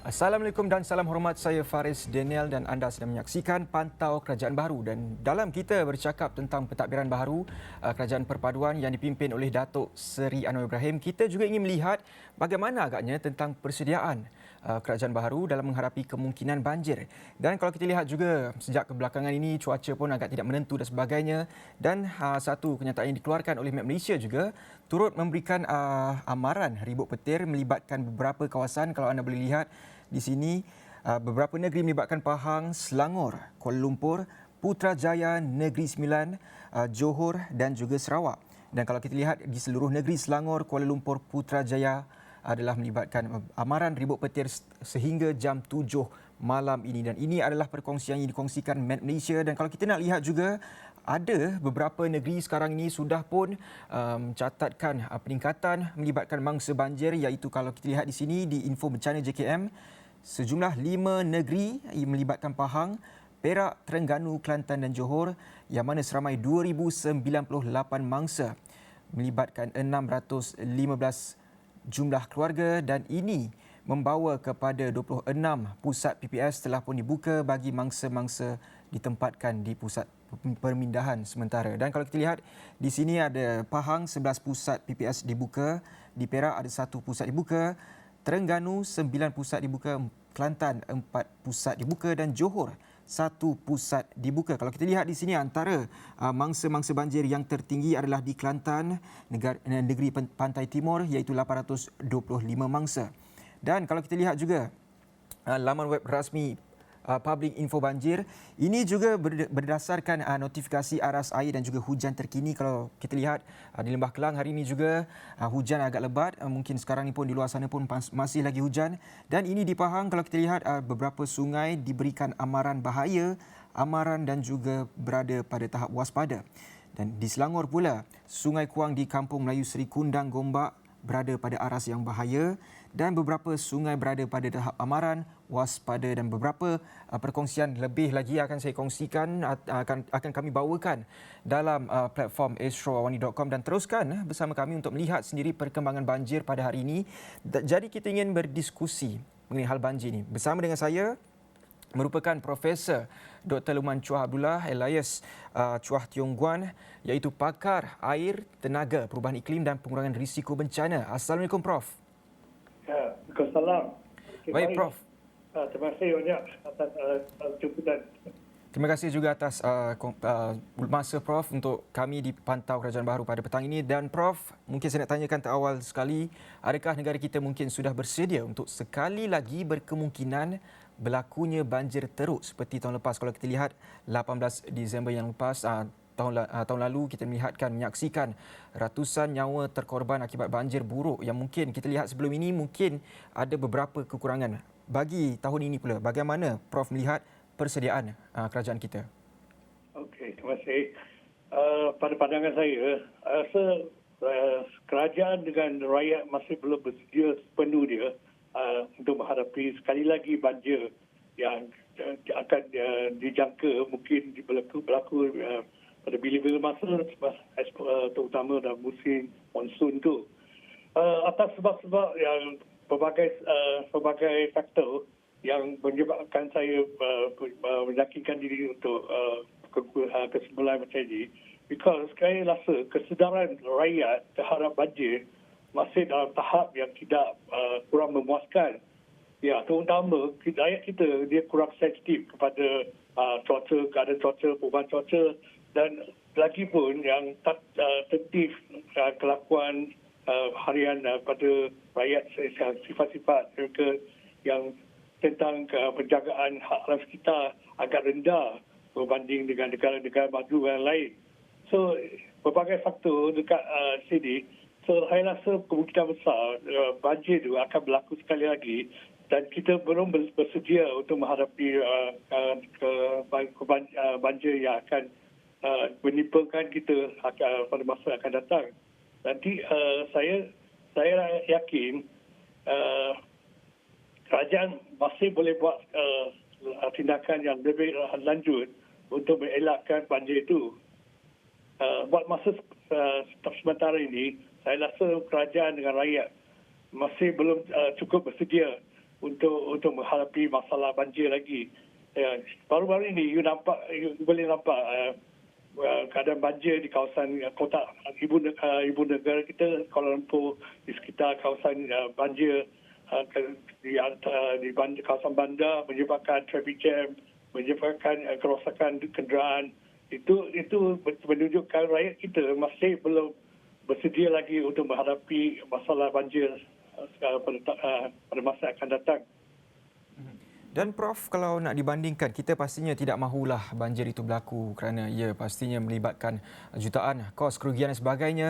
Assalamualaikum dan salam hormat. Saya Faris Daniel dan anda sedang menyaksikan Pantau Kerajaan Baharu. Dan dalam kita bercakap tentang pentadbiran baharu Kerajaan Perpaduan yang dipimpin oleh Datuk Seri Anwar Ibrahim, kita juga ingin melihat bagaimana agaknya tentang persediaan Kerajaan Baharu dalam menghadapi kemungkinan banjir. Dan kalau kita lihat juga sejak kebelakangan ini cuaca pun agak tidak menentu dan sebagainya. Dan satu kenyataan yang dikeluarkan oleh Met Malaysia juga turut memberikan amaran ribut petir melibatkan beberapa kawasan. Kalau anda boleh lihat di sini, beberapa negeri melibatkan Pahang, Selangor, Kuala Lumpur, Putrajaya, Negeri Sembilan, Johor dan juga Sarawak. Dan kalau kita lihat di seluruh negeri Selangor, Kuala Lumpur, Putrajaya adalah melibatkan amaran ribut petir sehingga jam 7 malam ini. Dan ini adalah perkongsian yang dikongsikan Met Malaysia. Dan kalau kita nak lihat juga, ada beberapa negeri sekarang ini sudah pun mencatatkan peningkatan melibatkan mangsa banjir, iaitu kalau kita lihat di sini di info bencana JKM, sejumlah 5 negeri yang melibatkan Pahang, Perak, Terengganu, Kelantan dan Johor, yang mana seramai 2,098 mangsa melibatkan 615 jumlah keluarga, dan ini membawa kepada 26 pusat PPS telah pun dibuka bagi mangsa-mangsa ditempatkan di pusat pemindahan sementara. Dan kalau kita lihat di sini ada Pahang 11 pusat PPS dibuka, di Perak ada 1 pusat dibuka, Terengganu 9 pusat dibuka, Kelantan 4 pusat dibuka dan Johor 1 pusat dibuka. Kalau kita lihat di sini, antara mangsa-mangsa banjir yang tertinggi adalah di Kelantan, negeri Pantai Timur, iaitu 825 mangsa. Dan kalau kita lihat juga laman web rasmi Public Info Banjir, ini juga berdasarkan notifikasi aras air dan juga hujan terkini. Kalau kita lihat di Lembah Kelang hari ini juga hujan agak lebat, mungkin sekarang ni pun di luar sana pun masih lagi hujan. Dan ini di Pahang, kalau kita lihat beberapa sungai diberikan amaran bahaya, amaran dan juga berada pada tahap waspada. Dan di Selangor pula, Sungai Kuang di Kampung Melayu Seri Kundang Gombak berada pada aras yang bahaya, dan beberapa sungai berada pada tahap amaran, waspada, dan beberapa perkongsian lebih lagi akan saya kongsikan, akan kami bawakan dalam platform astroawani.com. Dan teruskan bersama kami untuk melihat sendiri perkembangan banjir pada hari ini. Jadi kita ingin berdiskusi mengenai hal banjir ini bersama dengan saya merupakan Profesor Dr. Luman Chua Abdullah alias Chua Tiong Guan, iaitu pakar air, tenaga, perubahan iklim dan pengurangan risiko bencana. Assalamualaikum Prof. Ya, Waalaikumsalam. Baik Prof. Terima kasih banyak atas jemputan. Terima kasih juga atas masa Prof untuk kami di Pantau Kerajaan Baharu pada petang ini. Dan Prof, mungkin saya nak tanyakan terawal sekali, adakah negara kita mungkin sudah bersedia untuk sekali lagi berkemungkinan berlakunya banjir teruk seperti tahun lepas? Kalau kita lihat 18 Disember yang lepas, tahun lalu kita menyaksikan ratusan nyawa terkorban akibat banjir buruk yang mungkin kita lihat sebelum ini mungkin ada beberapa kekurangan. Bagi tahun ini pula, bagaimana Prof melihat persediaan kerajaan kita? Okey, terima kasih. Pada pandangan saya rasa kerajaan dengan rakyat masih belum bersedia sepenuh dia untuk menghadapi sekali lagi banjir yang akan dijangka mungkin berlaku pada bila-bila masa, terutama dalam musim monsun tu. Atas sebab-sebab yang pelbagai faktor yang menyebabkan saya meyakinkan diri untuk kesimpulan macam ini, because saya rasa kesedaran rakyat terhadap banjir masih dalam tahap yang tidak kurang memuaskan. Ya, terutama rakyat kita dia kurang sensitif kepada cuaca, keadaan cuaca, perubahan cuaca, dan lagi pun yang tak tertib kelakuan harian pada rakyat, sifat-sifat mereka yang tentang penjagaan hak alam sekitar agak rendah berbanding dengan negara-negara maju yang lain. So, berbagai faktor dekat sini. So, saya rasa kemungkinan besar banjir itu akan berlaku sekali lagi, dan kita belum bersedia untuk menghadapi banjir yang akan menimpakan kita pada masa akan datang. Nanti saya yakin kerajaan masih boleh buat tindakan yang lebih lanjut untuk mengelakkan banjir itu. Buat masa sementara ini, saya rasa kerajaan dengan rakyat masih belum cukup bersedia untuk menghadapi masalah banjir lagi. Ya, baru-baru ini you boleh nampak keadaan banjir di kawasan kota ibu negara kita Kuala Lumpur, di sekitar kawasan banjir di kawasan bandar, menyebabkan traffic jam, menyebabkan kerosakan kenderaan. Itu menunjukkan rakyat kita masih belum bersedia lagi untuk menghadapi masalah banjir pada masa akan datang. Dan Prof, kalau nak dibandingkan, kita pastinya tidak mahulah banjir itu berlaku kerana ia pastinya melibatkan jutaan kos kerugian dan sebagainya.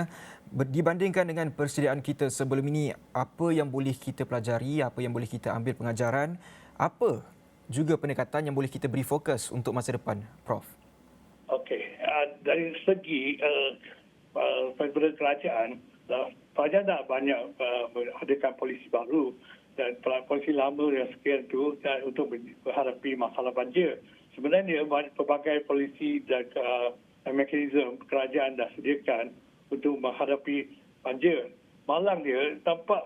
Dibandingkan dengan persediaan kita sebelum ini, apa yang boleh kita pelajari, apa yang boleh kita ambil pengajaran, apa juga pendekatan yang boleh kita beri fokus untuk masa depan, Prof? Okey, dari segi daripada kerajaan dah banyak mengadakan polisi baru dan polisi lama yang sekian itu untuk menghadapi masalah banjir. Sebenarnya pelbagai polisi dan mekanisme kerajaan dah sediakan untuk menghadapi banjir. Malang dia tampak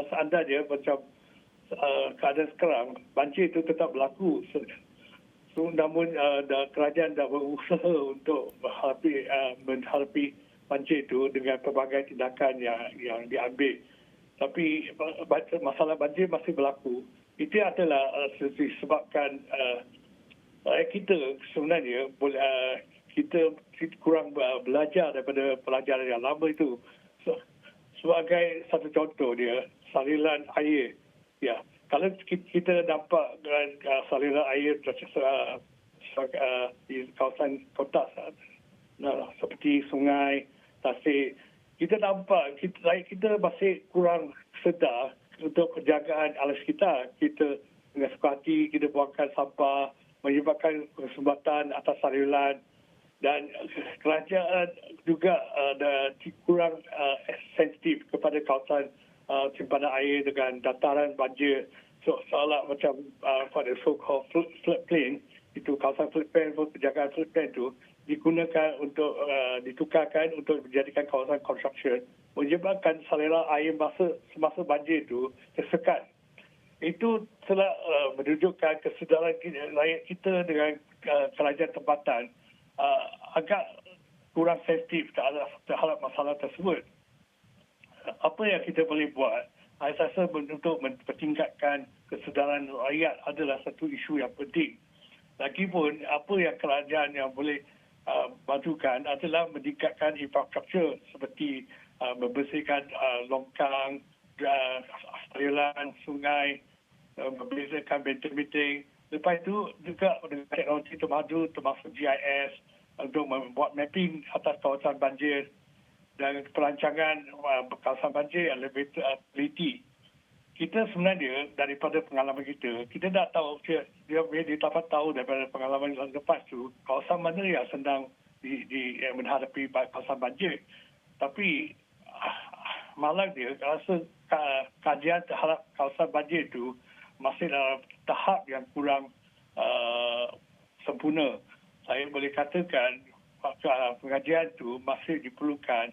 seandainya macam keadaan sekarang, banjir itu tetap berlaku. Namun kerajaan dah berusaha untuk menghadapi banjir itu dengan pelbagai tindakan yang diambil. Tapi masalah banjir masih berlaku. Itu adalah disebabkan kita sebenarnya kita kurang belajar daripada pelajaran yang lama itu. Sebagai satu contoh dia, saliran air. Ya, kalau kita nampak saliran air di kawasan kota seperti sungai, tasik, kita nampak kita masih kurang sedar untuk penjagaan alam sekitar. Kita dengan suka hati kita buangkan sampah, menyebabkan kesumbatan atas saliran, dan kerajaan juga kurang sensitif kepada kawasan simpanan air dengan dataran banjir. Seolah macam pada so-called floodplain, itu kawasan floodplain, penjagaan floodplain itu digunakan untuk ditukarkan untuk dijadikan kawasan construction, menyebabkan saluran air semasa banjir itu tersekat. Itu telah menunjukkan kesedaran rakyat kita dengan kerajaan tempatan agak kurang sensitif terhadap masalah tersebut. Apa yang kita boleh buat? Saya rasa untuk mempertingkatkan kesedaran rakyat adalah satu isu yang penting. Lagipun apa yang kerajaan yang boleh bantukan adalah meningkatkan infrastruktur seperti membersihkan longkang, aliran sungai, membersihkan benteng-benteng. Lepas itu juga dengan teknologi termaju termasuk GIS untuk membuat mapping atas kawasan banjir dan perancangan kawasan banjir yang lebih teliti. Kita sebenarnya daripada pengalaman kita dah tahu, dia dapat tahu daripada pengalaman yang lepas tu, kawasan mana yang senang menghadapi kawasan banjir. Tapi malang dia rasa kajian terhadap kawasan banjir itu masih dalam tahap yang kurang sempurna. Saya boleh katakan pengajian itu masih diperlukan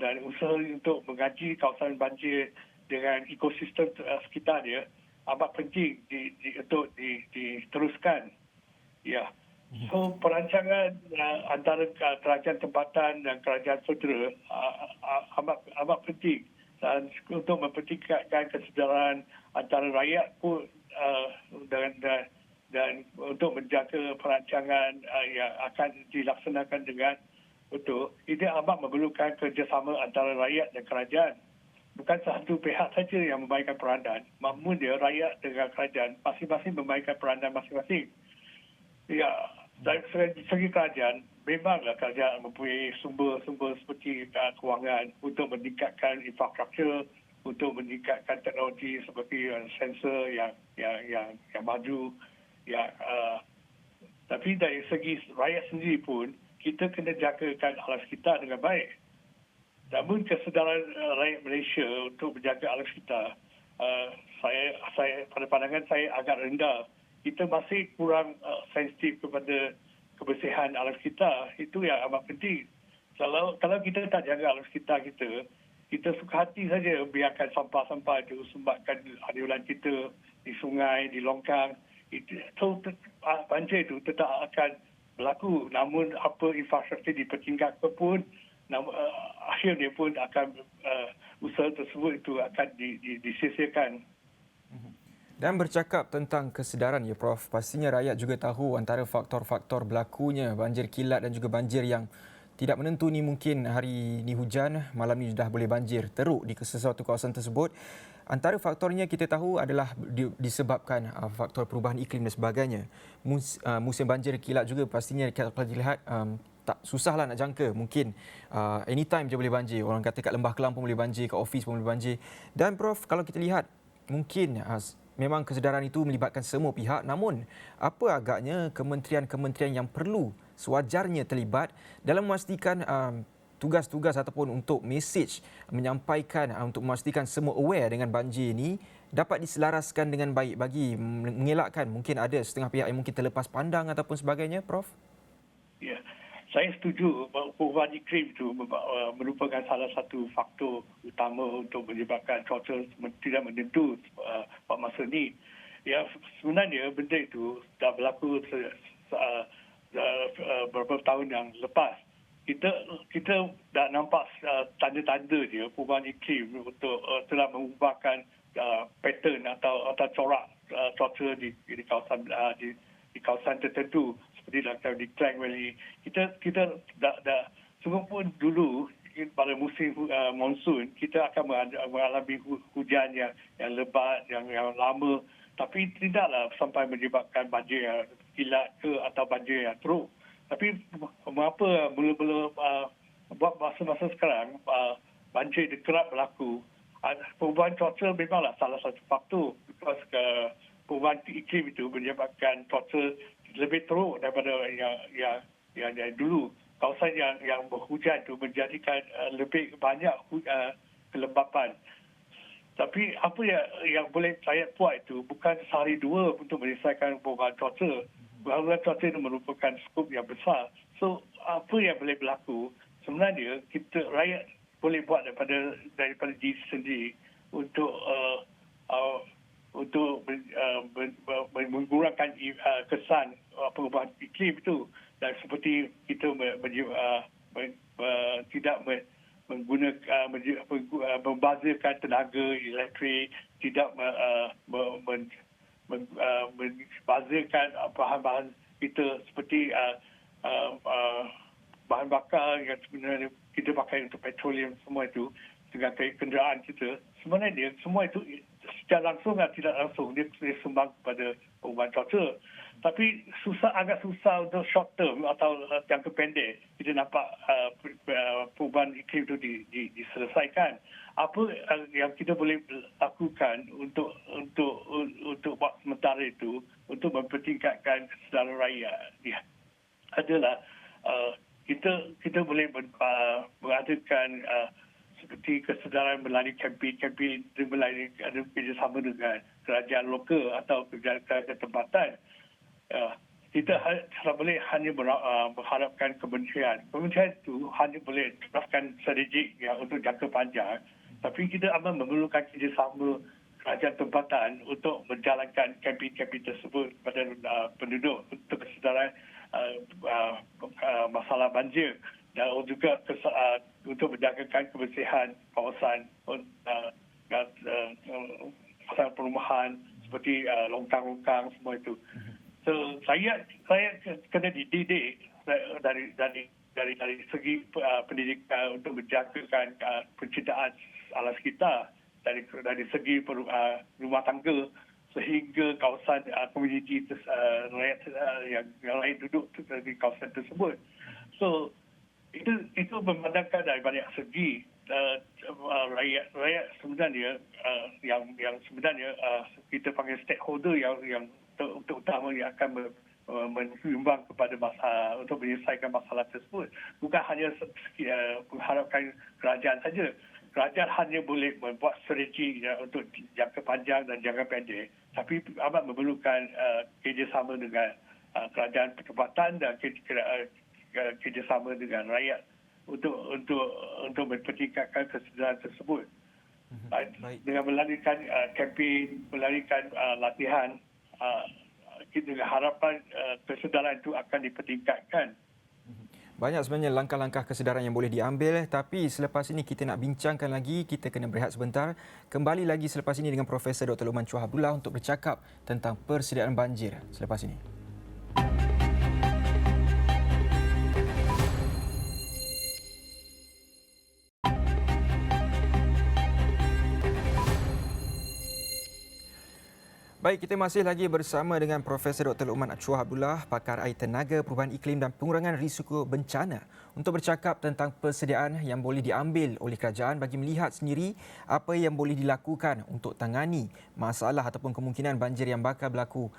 dan usaha untuk mengaji kawasan banjir dengan ekosistem sekitar dia amat penting untuk diteruskan. Ya. So perancangan antara kerajaan tempatan dan kerajaan federal amat penting dan untuk mempertingkatkan kesedaran antara rakyat pun dan untuk menjaga perancangan yang akan dilaksanakan dengan betul. Ini amat memerlukan kerjasama antara rakyat dan kerajaan. Bukan satu pihak saja yang memainkan peranan. Namun dia rakyat dengan kerajaan masing-masing memainkan peranan masing-masing. Ya, dari segi kerajaan, memanglah kerajaan mempunyai sumber-sumber seperti kewangan untuk meningkatkan infrastruktur, untuk meningkatkan teknologi seperti sensor yang maju. Ya, tapi dari segi rakyat sendiri pun, kita kena jagakan alam sekitar dengan baik. Namun kesedaran rakyat Malaysia untuk menjaga alam sekitar, saya pada pandangan saya agak rendah. Kita masih kurang sensitif kepada kebersihan alam sekitar. Itu yang amat penting. Kalau kita tak jaga alam sekitar kita, kita suka hati saja biarkan sampah-sampah itu sumbatkan aliran kita di sungai, di longkang. Banjir itu tetap akan berlaku. Namun apa infrastruktur dipertingkatkan pun, akhirnya pun akan usaha tersebut itu akan disisirkan. Dan bercakap tentang kesedaran ya Prof, pastinya rakyat juga tahu antara faktor-faktor berlakunya banjir kilat dan juga banjir yang tidak menentu ni. Mungkin hari ni hujan, malam ni sudah boleh banjir teruk di sesuatu kawasan tersebut. Antara faktornya kita tahu adalah disebabkan faktor perubahan iklim dan sebagainya. Musim banjir kilat juga pastinya kalau dilihat tak susahlah nak jangka. Mungkin anytime je boleh banjir. Orang kata kat Lembah Kelang pun boleh banjir, kat office pun boleh banjir. Dan Prof, kalau kita lihat mungkin memang kesedaran itu melibatkan semua pihak, namun apa agaknya kementerian-kementerian yang perlu sewajarnya terlibat dalam memastikan tugas-tugas ataupun untuk mesej menyampaikan untuk memastikan semua aware dengan banjir ini dapat diselaraskan dengan baik bagi mengelakkan mungkin ada setengah pihak yang mungkin terlepas pandang ataupun sebagainya, Prof? Ya, saya setuju bahawa perubahan iklim itu merupakan salah satu faktor utama untuk menyebabkan cuaca tidak menentu pada masa ini. Ya, sebenarnya benda itu dah berlaku beberapa tahun yang lepas. Kita dah nampak tanda-tanda dia perubahan iklim untuk telah mengubahkan pattern atau corak cuaca di kawasan di kawasan tertentu seperti di Klang Valley. Kita dah semua pun dulu pada musim monsun kita akan mengalami hujan yang lebat, yang lama, tapi tidaklah sampai menyebabkan banjir yang kilat ke atau banjir yang teruk. Tapi mengapa mula-mula buat masa-masa sekarang banjir kerap berlaku? Perubahan cuaca memanglah salah satu faktor, because perubahan iklim itu menyebabkan cuaca lebih teruk daripada yang dulu. Kawasan yang berhujan itu menjadikan lebih banyak kelembapan. Tapi apa yang boleh saya buat itu bukan sehari dua untuk menyelesaikan perubahan cuaca. Perubahan cuaca itu merupakan skop yang besar. So apa yang boleh berlaku sebenarnya rakyat boleh buat daripada diri sendiri untuk mengurangkan kesan perubahan iklim itu, dan seperti kita tidak membazirkan tenaga elektrik, tidak membazirkan bahan-bahan kita seperti bahan bakar yang sebenarnya kita pakai untuk petroleum, semua itu dengan kenderaan kita. Sebenarnya semua itu secara langsung atau tidak langsung dia sumbang kepada perubahan cuaca. Tapi agak susah untuk short term atau jangka pendek kita nampak perubahan iklim itu diselesaikan. Apa yang kita boleh lakukan untuk buat sementara itu untuk mempertingkatkan kesedaran rakyat adalah kita boleh mengadakan seperti kesedaran melalui kempen melalui kerjasama dengan kerajaan lokal atau kerajaan tempatan. Kita tak boleh hanya mengharapkan kementerian. Kementerian itu hanya boleh terapkan strategik untuk jangka panjang. Tapi kita amat memerlukan kerjasama kerajaan tempatan untuk menjalankan kempen-kempen tersebut kepada penduduk untuk kesedaran masalah banjir dan juga untuk menjagakan kebersihan kawasan perumahan seperti longkang-longkang semua itu. So saya kena dididik dari segi pendidikan untuk menjagakan pencintaan alam sekitar, dari segi rumah tangga sehingga kawasan komuniti rakyat yang lain duduk di kawasan tersebut. So itu memandangkan dari banyak segi. Rakyat sebenarnya yang sebenarnya kita panggil stakeholder yang utama yang akan menyumbang kepada untuk menyelesaikan masalah tersebut. Bukan hanya mengharapkan kerajaan saja. Kerajaan hanya boleh membuat strategi untuk jangka panjang dan jangka pendek, tapi amat memerlukan kerjasama dengan kerajaan tempatan dan kerjasama dengan rakyat untuk mempertingkatkan kesedaran tersebut. Baik. Dengan melarikan kempen, melarikan latihan, dengan harapan kesedaran itu akan dipertingkatkan. Banyak sebenarnya langkah-langkah kesedaran yang boleh diambil, tapi selepas ini kita nak bincangkan lagi, kita kena berehat sebentar. Kembali lagi selepas ini dengan Profesor Dr. Luqman Chua Abdullah untuk bercakap tentang persediaan banjir selepas ini. Baik, kita masih lagi bersama dengan Profesor Dr. Luqman Chua Abdullah, pakar air tenaga, perubahan iklim dan pengurangan risiko bencana untuk bercakap tentang persediaan yang boleh diambil oleh kerajaan bagi melihat sendiri apa yang boleh dilakukan untuk tangani masalah ataupun kemungkinan banjir yang bakal berlaku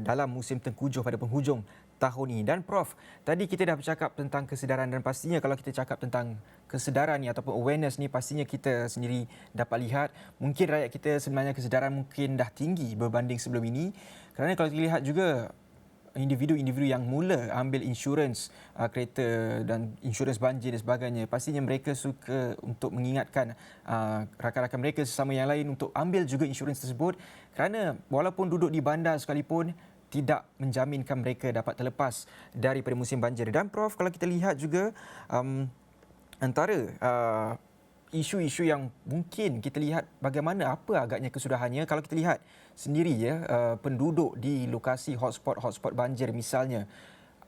dalam musim tengkujuh pada penghujung tahun ini. Dan Prof, tadi kita dah bercakap tentang kesedaran dan pastinya kalau kita cakap tentang kesedaran ni ataupun awareness ni, pastinya kita sendiri dapat lihat mungkin rakyat kita sebenarnya kesedaran mungkin dah tinggi berbanding sebelum ini. Kerana kalau kita lihat juga individu-individu yang mula ambil insurans kereta dan insurans banjir dan sebagainya, pastinya mereka suka untuk mengingatkan rakan-rakan mereka sesama yang lain untuk ambil juga insurans tersebut, kerana walaupun duduk di bandar sekalipun tidak menjaminkan mereka dapat terlepas daripada musim banjir. Dan Prof, kalau kita lihat juga antara isu-isu yang mungkin kita lihat bagaimana apa agaknya kesudahannya, kalau kita lihat sendiri penduduk di lokasi hotspot banjir misalnya,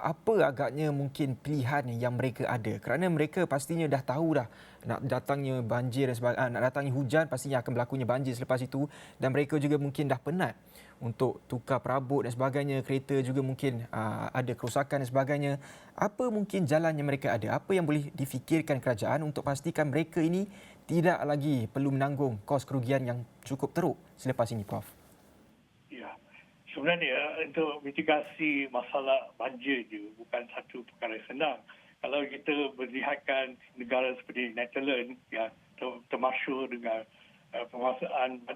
apa agaknya mungkin pilihan yang mereka ada, kerana mereka pastinya dah tahu dah nak datangnya banjir dan nak datangnya hujan, pastinya akan berlakunya banjir selepas itu, dan mereka juga mungkin dah penat untuk tukar perabot dan sebagainya, kereta juga mungkin ada kerosakan dan sebagainya. Apa mungkin jalan yang mereka ada, apa yang boleh difikirkan kerajaan untuk pastikan mereka ini tidak lagi perlu menanggung kos kerugian yang cukup teruk selepas ini, Prof? Sebenarnya untuk mitigasi masalah banjir itu bukan satu perkara senang. Kalau kita melihatkan negara seperti Netherlands yang termasyhur dengan penguasaan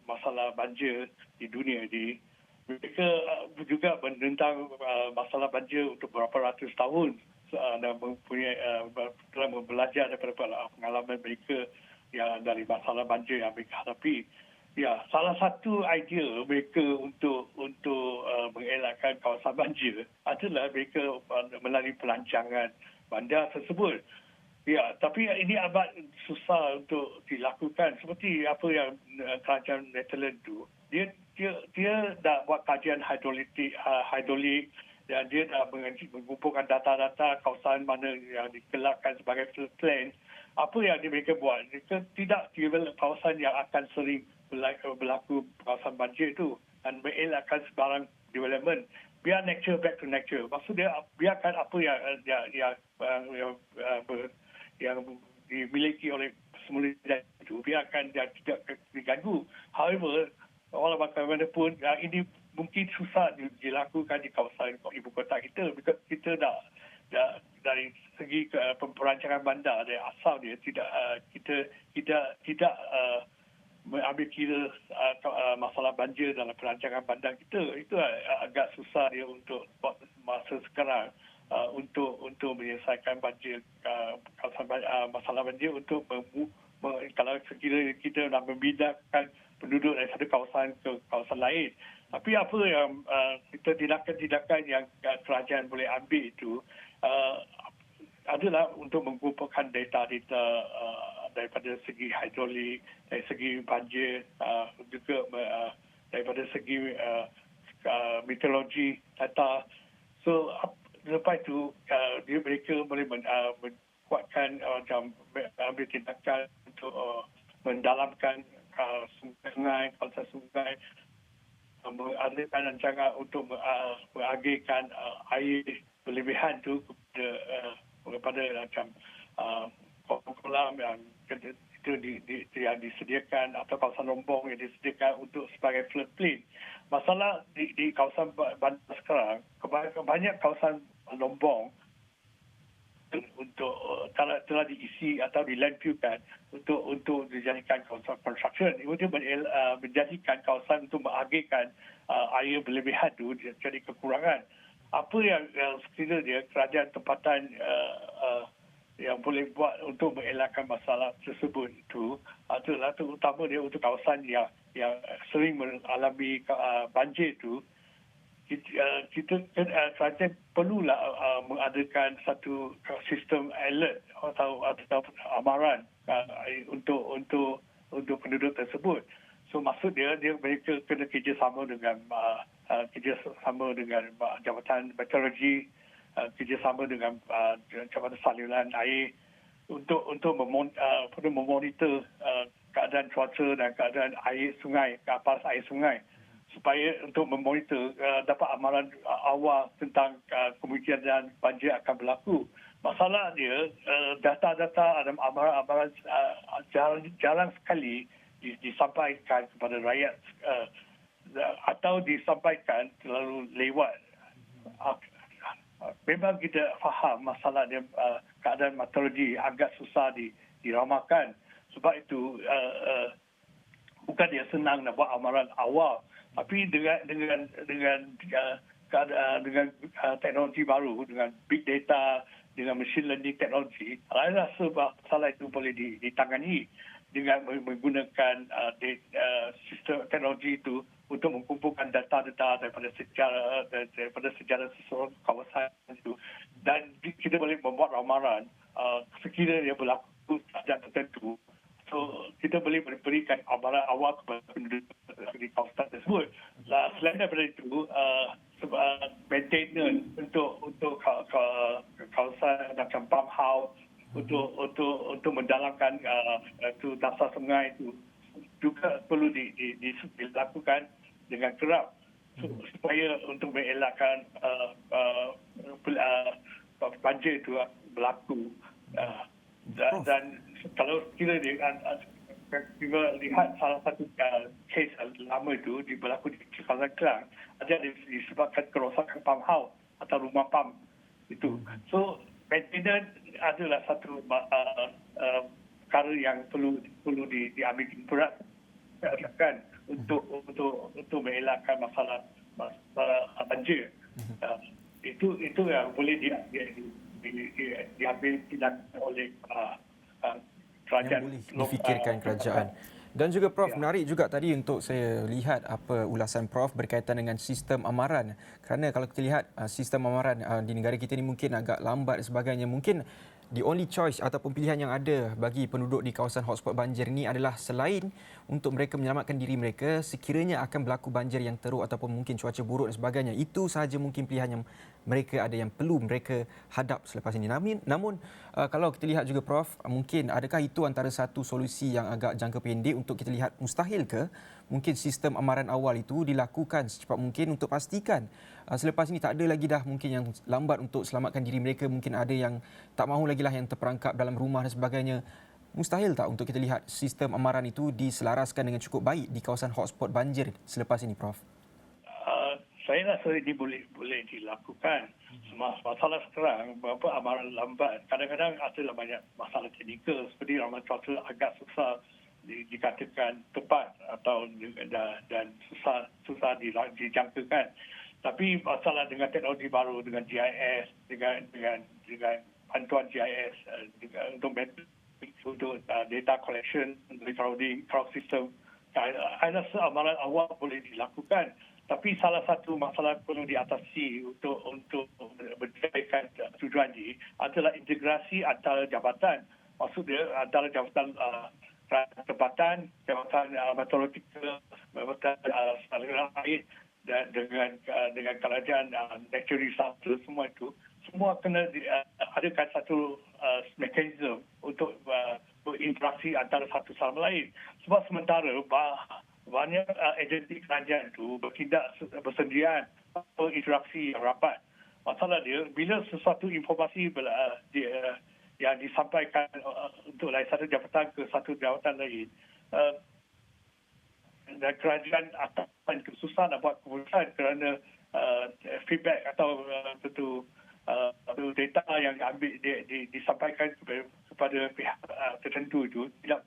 masalah banjir di dunia ini, mereka juga menentang masalah banjir untuk beberapa ratus tahun dan telah belajar daripada pengalaman mereka yang dari masalah banjir yang mereka hadapi. Ya, salah satu idea mereka untuk mengelakkan kawasan banjir adalah mereka melalui pelancangan bandar tersebut. Ya, tapi ini amat susah untuk dilakukan. Seperti apa yang kerajaan Netherlands itu, dia dah buat kajian hidrolik dan dia dah mengumpulkan data-data kawasan mana yang dikelakkan sebagai floodplain. Apa yang mereka buat? Mereka tidak develop kawasan yang akan sering berlaku kawasan banjir itu dan mengelakkan sebarang development. Biar nature back to nature. Maksudnya biarkan apa yang dimiliki oleh semula itu, biarkan dia tidak diganggu. However, walau bagaimanapun ini mungkin susah dilakukan di kawasan ibu kota kita. Kita dah dari segi perancangan bandar dari asal dia kita tidak mengambil kira masalah banjir dalam perancangan bandar kita. Itu agak susah dia untuk masa sekarang untuk menyelesaikan banjir, masalah banjir untuk kalau sekiranya kita nak membidakkan penduduk dari satu kawasan ke kawasan lain. Tapi apa yang tindakan-tindakan yang kerajaan boleh ambil itu adalah untuk mengumpulkan data-data daripada segi hidrolik, dari segi banjir, juga daripada segi meteorologi data. So lepas itu mereka boleh menguatkan ambil tindakan untuk mendalamkan sungai, kawasan sungai, mengadakan rancangan untuk mengagihkan air berlebihan itu kepada macam kolam yang yang disediakan atau kawasan rombong yang disediakan untuk sebagai floodplain. Masalah di kawasan bandar sekarang, banyak kawasan lombong untuk telah diisi atau dilandfillkan untuk dijadikan kawasan construction. Itu menjadikan kawasan untuk mengagihkan air berlebihan itu jadi kekurangan. Apa yang sekiranya kerajaan tempatan yang boleh buat untuk mengelakkan masalah tersebut itu adalah terutama dia untuk kawasan yang sering mengalami banjir itu. Kerajaan perlulah mengadakan satu sistem alert atau amaran untuk penduduk tersebut. So maksud dia mereka kena kerjasama dengan Jabatan Meteorologi, kerjasama dengan Jabatan Saluran Air untuk memonitor keadaan cuaca dan keadaan air sungai, paras air sungai, supaya untuk memonitor dapat amaran awal tentang kemungkinan banjir akan berlaku. Masalah dia, data-data dan amaran-amaran jarang sekali disampaikan kepada rakyat atau disampaikan terlalu lewat. Memang kita faham masalah dia, keadaan meteorologi agak susah diramalkan. Sebab itu bukan dia senang nak buat amaran awal, tapi dengan teknologi baru, dengan big data, dengan machine learning teknologi, saya rasa masalah itu boleh ditangani dengan menggunakan sistem teknologi itu untuk mengumpulkan data-data daripada sejarah seseorang kawasan itu, dan kita boleh membuat ramalan sekiranya berlaku keadaan tertentu. So kita boleh berikan amaran awal kepada penduduk di kawasan tersebut. Selain daripada itu, maintenance untuk kawasan macam pump house, untuk mendalamkan dasar sungai itu juga perlu dilakukan dengan kerap supaya untuk mengelakkan banjir itu berlaku. Dan kalau kita lihat salah satu kes lama itu berlaku di kawasan Kelang, ada disebabkan kerosakan pump house atau rumah pump itu. So maintenance adalah satu perkara yang perlu diambil berat untuk mengelakkan masalah banjir. Itu yang boleh diambil tindakan oleh kerajaan. Yang boleh difikirkan kerajaan. Dan juga Prof, menarik juga tadi untuk saya lihat apa ulasan Prof berkaitan dengan sistem amaran. Kerana kalau kita lihat sistem amaran di negara kita ni mungkin agak lambat dan sebagainya. Mungkin the only choice ataupun pilihan yang ada bagi penduduk di kawasan hotspot banjir ni adalah selain untuk mereka menyelamatkan diri mereka sekiranya akan berlaku banjir yang teruk ataupun mungkin cuaca buruk dan sebagainya. Itu sahaja mungkin pilihan yang mereka ada yang perlu mereka hadap selepas ini. Namun kalau kita lihat juga Prof, mungkin adakah itu antara satu solusi yang agak jangka pendek untuk kita lihat mustahil ke mungkin sistem amaran awal itu dilakukan secepat mungkin untuk pastikan selepas ini tak ada lagi dah mungkin yang lambat untuk selamatkan diri mereka, mungkin ada yang tak mahu lagi lah yang terperangkap dalam rumah dan sebagainya. Mustahil tak untuk kita lihat sistem amaran itu diselaraskan dengan cukup baik di kawasan hotspot banjir selepas ini Prof? Saya rasa ini boleh dilakukan. Masalah sekarang, beberapa amaran lambat. Kadang-kadang ada banyak masalah teknikal seperti ramalan cuaca agak susah dikatakan tepat atau dan susah dijangkakan. Tapi masalah dengan teknologi baru, dengan GIS, dengan bantuan GIS untuk data collection, crowd system, saya rasa amalan awal boleh dilakukan. Tapi salah satu masalah perlu diatasi untuk mencapaikan tujuan ini adalah integrasi antara jabatan. Maksudnya antara jabatan tempatan, jabatan meteorologikal, jabatan saluran air dan dengan kerajaan natural disaster, semua kena adakan satu mekanisme untuk berinteraksi antara satu sama lain. Sebab sementara banyak agensi kerajaan itu bertindak bersendirian atau interaksi yang rapat. Masalah dia, bila sesuatu informasi yang disampaikan untuk satu jabatan ke satu jabatan lain, dan kerajaan akan kesusahan nak buat keputusan kerana feedback atau data yang diambil disampaikan kepada pihak tertentu itu tidak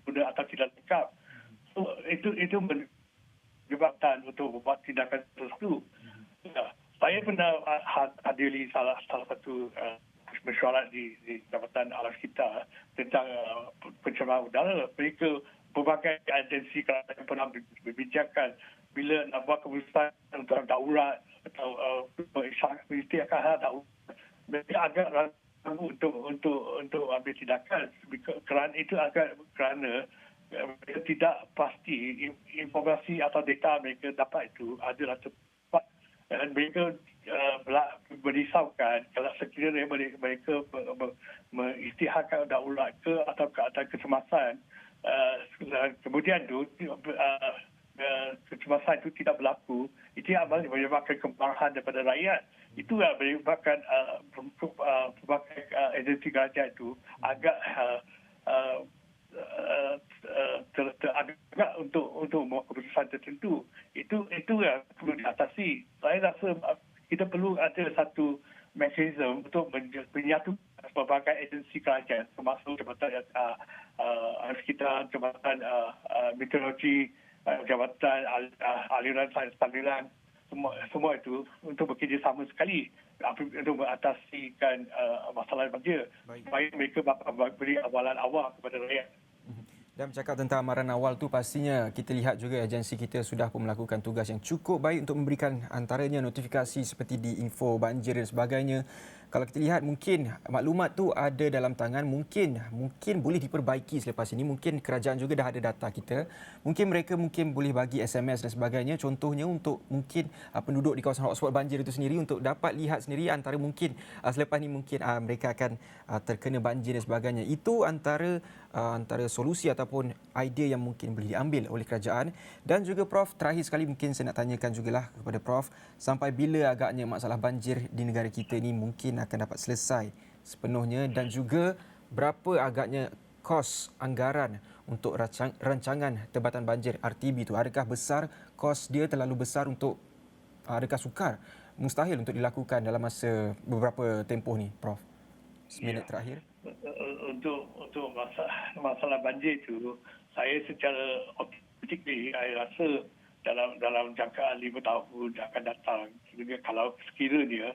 benar atau tidak lengkap. So, itu menyebabkan untuk membuat tindakan tertentu. Saya pernah hadiri salah satu mesyuarat di Jabatan Alam Sekitar tentang pencemaran udara. Mereka berbagai agensi kerajaan pernah berbincangkan bila nak buat keputusan untuk daurat atau mengisytiharkan hal daurat. Mereka agak ragu untuk ambil tindakan kerana itu kerana mereka tidak pasti informasi atau data mereka dapat itu adalah tepat, dan mereka merisaukan kalau sekiranya mereka mengisytiharkan daulat ke atau keadaan kecemasan, kemudian tu kecemasan itu tidak berlaku, itu akan menyebabkan kemarahan daripada rakyat. Itu yang menyebabkan pelbagai agensi kerajaan itu agak agak untuk membuat keputusan tertentu. Itu yang perlu diatasi. Saya rasa kita perlu ada satu mekanisme untuk menyatukan pelbagai agensi kerajaan, termasuk Jabatan Alam Sekitar, Jabatan Meteorologi, Jabatan Aliran Sains Taliran, semua itu untuk bekerjasama sekali untuk mengatasikan masalah banjir, supaya mereka dapat beri awalan awal kepada rakyat. Dan bercakap tentang amaran awal tu, pastinya kita lihat juga agensi kita sudah pun melakukan tugas yang cukup baik untuk memberikan antaranya notifikasi seperti di info banjir dan sebagainya. Kalau kita lihat mungkin maklumat tu ada dalam tangan, mungkin boleh diperbaiki selepas ini. Mungkin kerajaan juga dah ada data kita. Mungkin mereka boleh bagi SMS dan sebagainya. Contohnya untuk mungkin penduduk di kawasan hotspot banjir itu sendiri untuk dapat lihat sendiri antara mungkin selepas ini mungkin mereka akan terkena banjir dan sebagainya. Itu antara solusi ataupun idea yang mungkin boleh diambil oleh kerajaan. Dan juga Prof, terakhir sekali mungkin saya nak tanyakan jugalah kepada Prof, sampai bila agaknya masalah banjir di negara kita ini mungkin akan dapat selesai sepenuhnya, dan juga berapa agaknya kos anggaran untuk rancangan Tempatan Banjir RTB itu? Adakah besar, kos dia terlalu besar untuk, adakah sukar, mustahil untuk dilakukan dalam masa beberapa tempoh ni, Prof? Seminit terakhir. Untuk masalah banjir itu, saya secara optimistik saya rasa dalam jangkaan 5 tahun akan datang, kalau sekiranya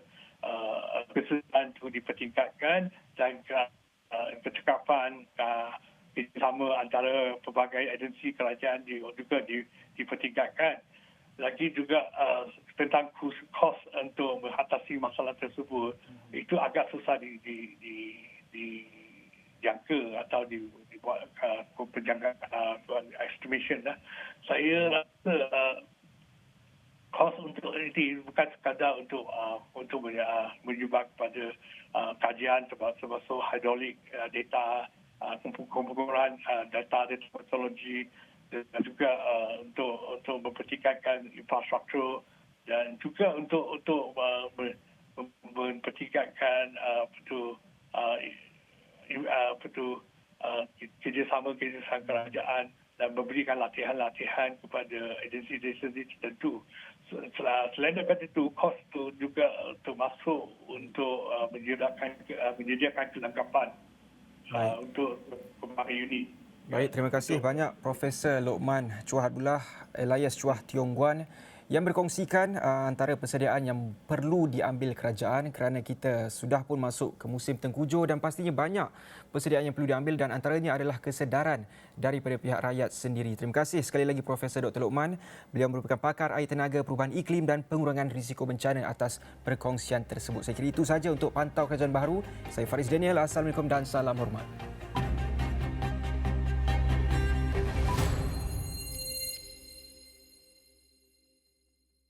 kesempatan itu dipertingkatkan dan percakapan bersama antara pelbagai agensi kerajaan juga dipertingkatkan. Lagi juga tentang kos untuk mengatasi masalah tersebut, itu agak susah dijangka atau dibuat penjangkaan estimation lah. Saya rasa kos untuk ini bukan sekadar untuk menyumbang kepada kajian termasuk hidrolik, data, kumpulan data meteorologi, dan juga untuk mempertingkatkan infrastruktur, dan juga untuk mempertingkatkan kerjasama kerajaan dan memberikan latihan-latihan kepada agensi-agensi tertentu. Selain daripada itu, kos itu juga termasuk untuk menyediakan kelengkapan untuk pelbagai unit. Baik, terima kasih banyak Profesor Lokman Chua Abdullah alias Chua Tiong Guan yang berkongsikan antara persediaan yang perlu diambil kerajaan kerana kita sudah pun masuk ke musim tengkujuh dan pastinya banyak persediaan yang perlu diambil dan antaranya adalah kesedaran daripada pihak rakyat sendiri. Terima kasih sekali lagi Profesor Dr. Lokman. Beliau merupakan pakar air tenaga, perubahan iklim dan pengurangan risiko bencana atas perkongsian tersebut. Saya kira itu saja untuk Pantau Kerajaan Baharu. Saya Faris Daniel. Assalamualaikum dan salam hormat.